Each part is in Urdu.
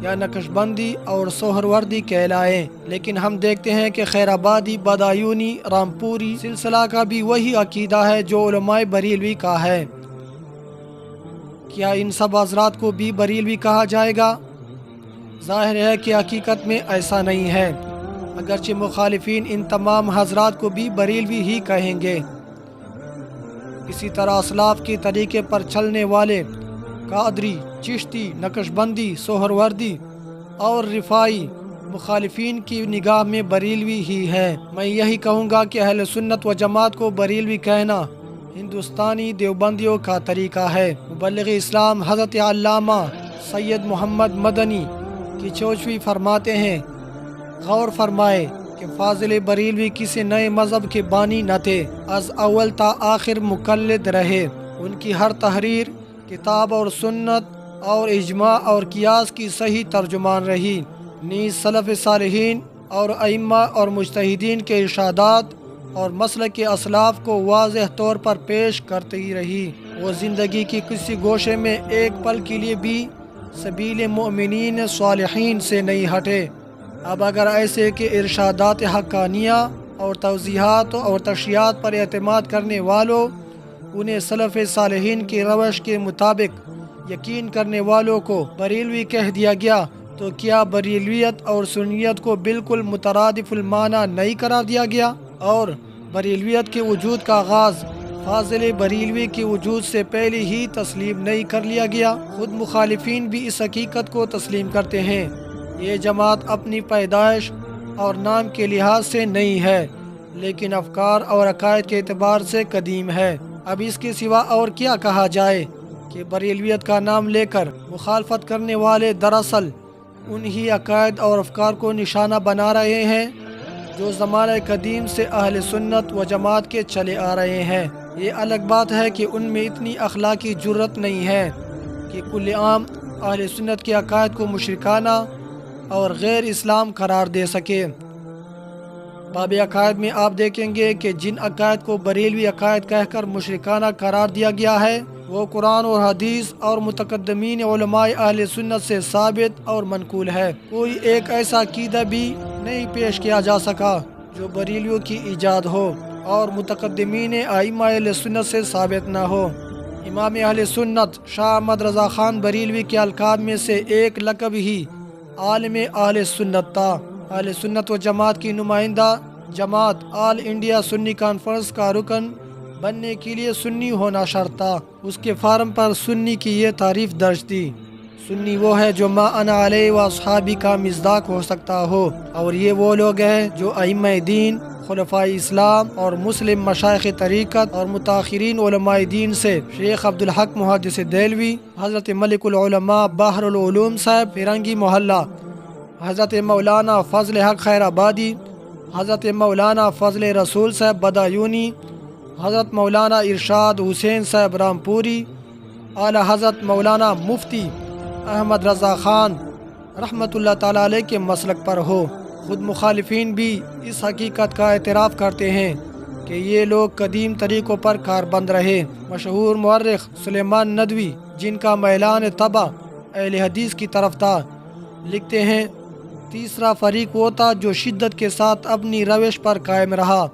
یا نقشبندی اور سہروردی کہلائیں، لیکن ہم دیکھتے ہیں کہ خیر آبادی، بدایونی، رامپوری سلسلہ کا بھی وہی عقیدہ ہے جو علماء بریلوی کا ہے۔ کیا ان سب حضرات کو بھی بریلوی کہا جائے گا؟ ظاہر ہے کہ حقیقت میں ایسا نہیں ہے، اگرچہ مخالفین ان تمام حضرات کو بھی بریلوی ہی کہیں گے۔ اسی طرح اسلاف کے طریقے پر چلنے والے قادری، چشتی، نقشبندی، سہروردی اور رفاعی مخالفین کی نگاہ میں بریلوی ہی ہے۔ میں یہی کہوں گا کہ اہل سنت و جماعت کو بریلوی کہنا ہندوستانی دیوبندیوں کا طریقہ ہے۔ مبلغ اسلام حضرت علامہ سید محمد مدنی کی چوشوی فرماتے ہیں، غور فرمائے کہ فاضل بریلوی کسی نئے مذہب کے بانی نہ تھے، از اول تا آخر مقلد رہے۔ ان کی ہر تحریر کتاب اور سنت اور اجماع اور قیاس کی صحیح ترجمان رہی، نیز سلف صالحین اور ائمہ اور مجتہدین کے ارشادات اور مسلک کے اسلاف کو واضح طور پر پیش کرتی رہی۔ وہ زندگی کی کسی گوشے میں ایک پل کے لیے بھی سبیل مؤمنین صالحین سے نہیں ہٹے۔ اب اگر ایسے کہ ارشادات حقانیہ اور توضیحات اور تشریحات پر اعتماد کرنے والوں، انہیں سلف صالحین کی روش کے مطابق یقین کرنے والوں کو بریلوی کہہ دیا گیا، تو کیا بریلویت اور سنیت کو بالکل مترادف المعنی نہیں قرار دیا گیا؟ اور بریلویت کے وجود کا آغاز فاضل بریلوی کے وجود سے پہلے ہی تسلیم نہیں کر لیا گیا؟ خود مخالفین بھی اس حقیقت کو تسلیم کرتے ہیں، یہ جماعت اپنی پیدائش اور نام کے لحاظ سے نہیں ہے، لیکن افکار اور عقائد کے اعتبار سے قدیم ہے۔ اب اس کے سوا اور کیا کہا جائے کہ بریلویت کا نام لے کر مخالفت کرنے والے دراصل انہی عقائد اور افکار کو نشانہ بنا رہے ہیں جو زمانہ قدیم سے اہل سنت و جماعت کے چلے آ رہے ہیں۔ یہ الگ بات ہے کہ ان میں اتنی اخلاقی جرت نہیں ہے کہ کل عام اہل سنت کے عقائد کو مشرکانہ اور غیر اسلام قرار دے سکے۔ باب عقائد میں آپ دیکھیں گے کہ جن عقائد کو بریلوی عقائد کہہ کر مشرکانہ قرار دیا گیا ہے، وہ قرآن اور حدیث اور متقدمین علماء اہل سنت سے ثابت اور منقول ہے۔ کوئی ایک ایسا عقیدہ بھی نہیں پیش کیا جا سکا جو بریلویوں کی ایجاد ہو اور متقدمین ائمہ اہل سنت سے ثابت نہ ہو۔ امام اہل سنت شاہ احمد رضا خان بریلوی کے القاب میں سے ایک لقب ہی عالم اہل سنت تھا۔ اہل سنت و جماعت کی نمائندہ جماعت آل انڈیا سنی کانفرنس کا رکن بننے کے لیے سنی ہونا شرط تھا۔ اس کے فارم پر سنی کی یہ تعریف درج تھی: سنی وہ ہے جو ما انا علیہ و اصحابی کا مصداق ہو سکتا ہو، اور یہ وہ لوگ ہیں جو ائمہ دین، خلفائے اسلام اور مسلم مشائخ طریقت اور متاخرین علماء دین سے شیخ عبدالحق محدث دہلوی، حضرت ملک العلماء بحر العلوم صاحب فرنگی محلہ، حضرت مولانا فضل حق خیر آبادی، حضرت مولانا فضل رسول صاحب بدایونی، حضرت مولانا ارشاد حسین صاحب رامپوری، اعلی حضرت مولانا مفتی احمد رضا خان رحمۃ اللہ تعالیٰ علیہ کے مسلک پر ہو۔ خود مخالفین بھی اس حقیقت کا اعتراف کرتے ہیں کہ یہ لوگ قدیم طریقوں پر کاربند رہے۔ مشہور مورخ سلیمان ندوی، جن کا میلان طبع اہل حدیث کی طرف تھا، لکھتے ہیں: تیسرا فریق وہ تھا جو شدت کے ساتھ اپنی روش پر قائم رہا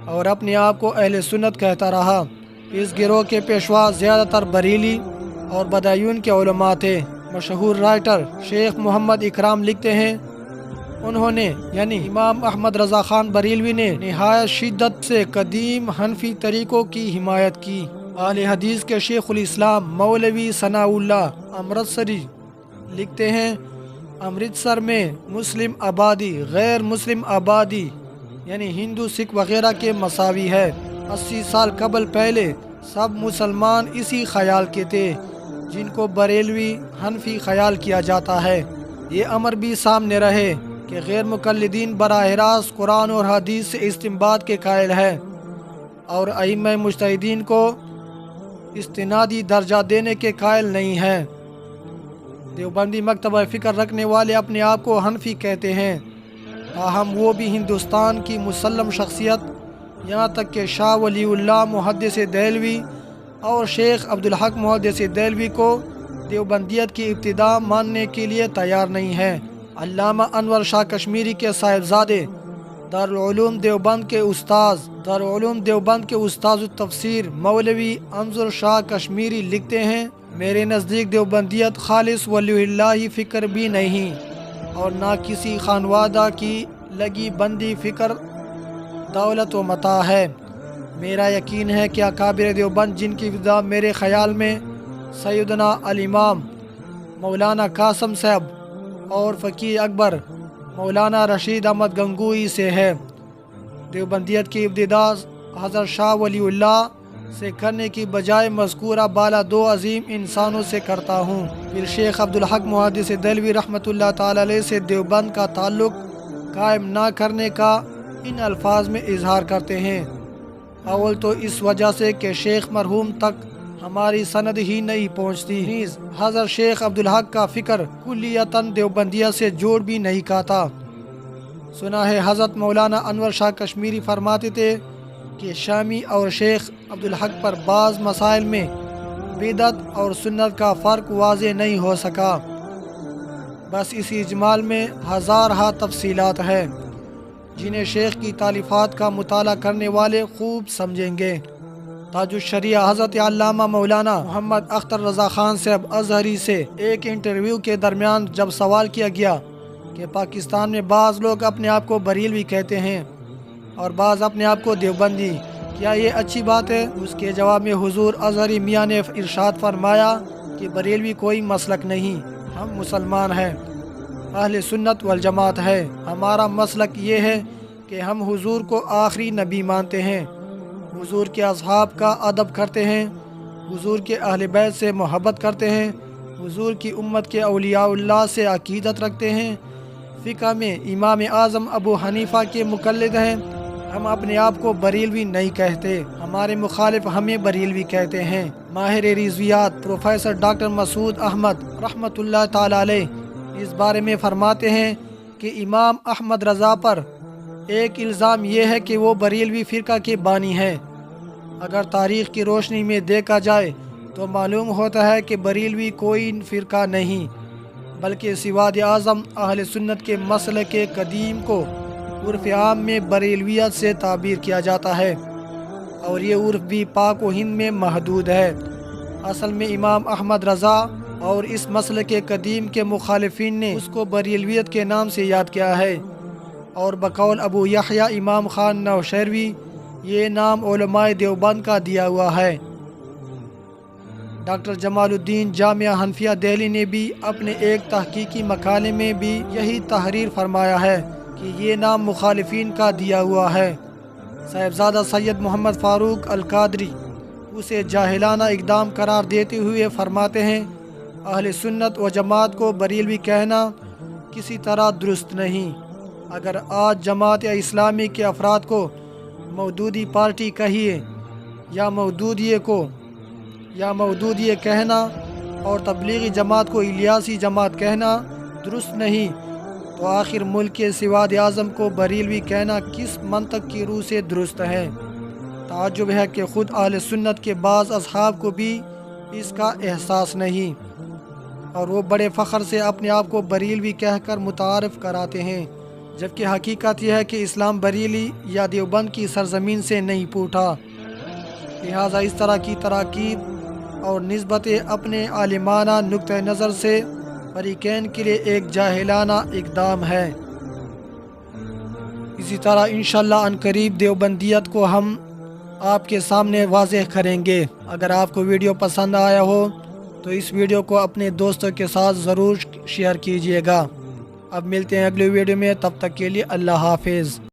اور اپنے آپ کو اہل سنت کہتا رہا۔ اس گروہ کے پیشوا زیادہ تر بریلی اور بدایون کے علماء تھے۔ مشہور رائٹر شیخ محمد اکرام لکھتے ہیں: انہوں نے یعنی امام احمد رضا خان بریلوی نے نہایت شدت سے قدیم حنفی طریقوں کی حمایت کی۔ اہل حدیث کے شیخ الاسلام مولوی ثناء اللہ امرتسری لکھتے ہیں: امرتسر میں مسلم آبادی غیر مسلم آبادی یعنی ہندو، سکھ وغیرہ کے مساوی ہے۔ 80 سال قبل پہلے سب مسلمان اسی خیال کے تھے جن کو بریلوی حنفی خیال کیا جاتا ہے۔ یہ امر بھی سامنے رہے کہ غیر مقلدین براہ راست قرآن اور حدیث سے استنباط کے قائل ہیں اور ائمہ مجتہدین کو استنادی درجہ دینے کے قائل نہیں ہیں۔ دیوبندی مکتبہ فکر رکھنے والے اپنے آپ کو حنفی کہتے ہیں، تاہم وہ بھی ہندوستان کی مسلم شخصیت، یہاں تک کہ شاہ ولی اللہ محدث دہلوی اور شیخ عبدالحق محدث دہلوی کو دیوبندیت کی ابتدا ماننے کے لیے تیار نہیں ہے۔ علامہ انور شاہ کشمیری کے صاحبزادے دارالعلوم دیوبند کے استاذ التفسیر مولوی انظر شاہ کشمیری لکھتے ہیں، میرے نزدیک دیوبندیت خالص ولی اللہ فکر بھی نہیں اور نہ کسی خانوادہ کی لگی بندی فکر دولت و متاع ہے۔ میرا یقین ہے کہ اکابر دیوبند، جن کی ابتدا میرے خیال میں سیدنا الامام مولانا قاسم صاحب اور فقیہ اکبر مولانا رشید احمد گنگوئی سے ہے، دیوبندیت کی ابتدا حضرت شاہ ولی اللہ سے کرنے کی بجائے مذکورہ بالا دو عظیم انسانوں سے کرتا ہوں۔ پھر شیخ عبدالحق محدث دہلوی رحمۃ اللہ تعالی علیہ سے دیوبند کا تعلق قائم نہ کرنے کا ان الفاظ میں اظہار کرتے ہیں۔ اول تو اس وجہ سے کہ شیخ مرحوم تک ہماری سند ہی نہیں پہنچتی، نیز حضرت شیخ عبدالحق کا فکر کلیتاً دیوبندیت سے جوڑ بھی نہیں کھاتا۔ سنا ہے حضرت مولانا انور شاہ کشمیری فرماتے تھے کہ شامی اور شیخ عبدالحق پر بعض مسائل میں بدعت اور سنت کا فرق واضح نہیں ہو سکا، بس اسی اجمال میں ہزارہا تفصیلات ہیں جنہیں شیخ کی تالیفات کا مطالعہ کرنے والے خوب سمجھیں گے۔ تاج الشریعہ حضرت علامہ مولانا محمد اختر رضا خان صاحب ازہری سے ایک انٹرویو کے درمیان جب سوال کیا گیا کہ پاکستان میں بعض لوگ اپنے آپ کو بریلوی کہتے ہیں اور بعض اپنے آپ کو دیوبندی، کیا یہ اچھی بات ہے؟ اس کے جواب میں حضور ازہری میاں نے ارشاد فرمایا کہ بریلوی کوئی مسلک نہیں، ہم مسلمان ہیں، اہل سنت والجماعت ہے۔ ہمارا مسلک یہ ہے کہ ہم حضور کو آخری نبی مانتے ہیں، حضور کے اصحاب کا ادب کرتے ہیں، حضور کے اہل بیت سے محبت کرتے ہیں، حضور کی امت کے اولیاء اللہ سے عقیدت رکھتے ہیں، فقہ میں امام اعظم ابو حنیفہ کے مقلد ہیں۔ ہم اپنے آپ کو بریلوی نہیں کہتے، ہمارے مخالف ہمیں بریلوی کہتے ہیں۔ ماہر رضویات پروفیسر ڈاکٹر مسعود احمد رحمۃ اللہ تعالی علیہ اس بارے میں فرماتے ہیں کہ امام احمد رضا پر ایک الزام یہ ہے کہ وہ بریلوی فرقہ کے بانی ہیں۔ اگر تاریخ کی روشنی میں دیکھا جائے تو معلوم ہوتا ہے کہ بریلوی کوئی فرقہ نہیں بلکہ سواد اعظم اہل سنت کے مسلک قدیم کو عرف عام میں بریلویت سے تعبیر کیا جاتا ہے، اور یہ عرف بھی پاک و ہند میں محدود ہے۔ اصل میں امام احمد رضا اور اس مسلک قدیم کے مخالفین نے اس کو بریلویت کے نام سے یاد کیا ہے، اور بقول ابو یحییٰ امام خان نوشیروی یہ نام علماء دیوبند کا دیا ہوا ہے۔ ڈاکٹر جمال الدین جامعہ حنفیہ دہلی نے بھی اپنے ایک تحقیقی مقالے میں بھی یہی تحریر فرمایا ہے کہ یہ نام مخالفین کا دیا ہوا ہے۔ صاحبزادہ سید محمد فاروق القادری اسے جاہلانہ اقدام قرار دیتے ہوئے فرماتے ہیں، اہل سنت و جماعت کو بریلوی کہنا کسی طرح درست نہیں۔ اگر آج جماعت اسلامی کے افراد کو مودودی پارٹی کہیے یا مودودیہ کہنا اور تبلیغی جماعت کو الیاسی جماعت کہنا درست نہیں، تو آخر ملک کے سواد اعظم کو بریلوی کہنا کس منطق کی روح سے درست ہے؟ تعجب ہے کہ خود اہل سنت کے بعض اصحاب کو بھی اس کا احساس نہیں، اور وہ بڑے فخر سے اپنے آپ کو بریلوی کہہ کر متعارف کراتے ہیں، جبکہ حقیقت یہ ہے کہ اسلام بریلی یا دیوبند کی سرزمین سے نہیں پھوٹا۔ لہٰذا اس طرح کی تراکیب اور نسبتیں اپنے عالمانہ نقطہ نظر سے فریقین کے لیے ایک جاہلانہ اقدام ہے۔ اسی طرح انشاءاللہ عنقریب دیوبندیت کو ہم آپ کے سامنے واضح کریں گے۔ اگر آپ کو ویڈیو پسند آیا ہو تو اس ویڈیو کو اپنے دوستوں کے ساتھ ضرور شیئر کیجیے گا۔ اب ملتے ہیں اگلے ویڈیو میں، تب تک کے لیے اللہ حافظ۔